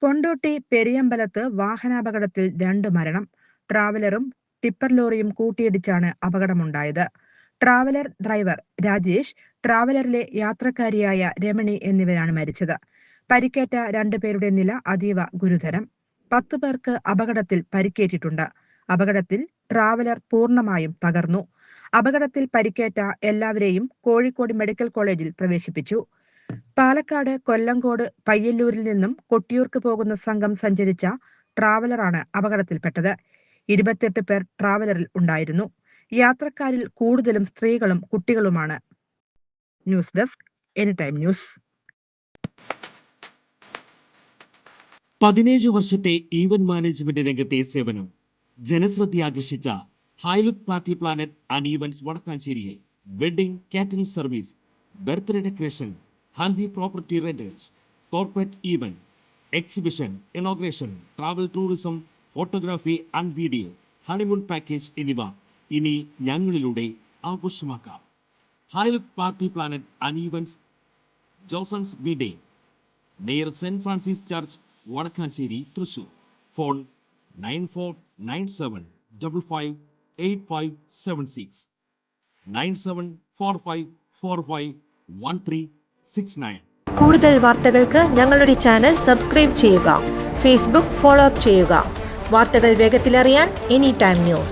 കൊണ്ടോട്ടി പെരിയമ്പലത്ത് വാഹനാപകടത്തിൽ 2 മരണം. ട്രാവലറും ടിപ്പർ ലോറിയും കൂട്ടിയിടിച്ചാണ് അപകടമുണ്ടായത്. ട്രാവലർ ഡ്രൈവർ രാജേഷ്, ട്രാവലറിലെ യാത്രക്കാരിയായ രമണി എന്നിവരാണ് മരിച്ചത്. പരിക്കേറ്റ 2 പേരുടെ നില അതീവ ഗുരുതരം. 10 പേർക്ക് അപകടത്തിൽ പരിക്കേറ്റിട്ടുണ്ട്. അപകടത്തിൽ ട്രാവലർ പൂർണ്ണമായും തകർന്നു. അപകടത്തിൽ പരിക്കേറ്റ എല്ലാവരെയും കോഴിക്കോട് മെഡിക്കൽ കോളേജിൽ പ്രവേശിപ്പിച്ചു. പാലക്കാട്, കൊല്ലങ്കോട്, പയ്യന്നൂരിൽ നിന്നും കൊട്ടിയൂർക്ക് പോകുന്ന സംഘം സഞ്ചരിച്ച ട്രാവലറാണ് അപകടത്തിൽപ്പെട്ടത്. 28 പേർ ട്രാവലറിൽ ഉണ്ടായിരുന്നു. യാത്രക്കാരിൽ കൂടുതലും സ്ത്രീകളും കുട്ടികളുമാണ്. News desk, anytime news. 17 വർഷത്തെ ഈവന്റ് മാനേജ്മെന്റ് രംഗത്തെ സേവനം ജനശ്രദ്ധയാകർഷിച്ച high look party planet and events വടക്കാഞ്ചേരിയിൽ wedding catering service, birthday decoration, haldi property rentals, corporate event, exhibition, inauguration, travel tourism, photography and video, honeymoon package എന്നിവ ഇനി ഞങ്ങളിലൂടെ ആഘോഷമാക്കാം. High look party planet and events, ജോസൺസ് വീഡേ, near saint Francis church, Vadakkanchery, Thrissur. Phone 9497558576, 9745451369. കൂടുതൽ വാർത്തകൾക്ക് ഞങ്ങളുടെ ചാനൽ സബ്സ്ക്രൈബ് ചെയ്യുക. ഫേസ്ബുക്ക് ഫോളോ അപ്പ് ചെയ്യുക. വാർത്തകൾ വേഗത്തിലറിയാൻ എനിടൈം ന്യൂസ്.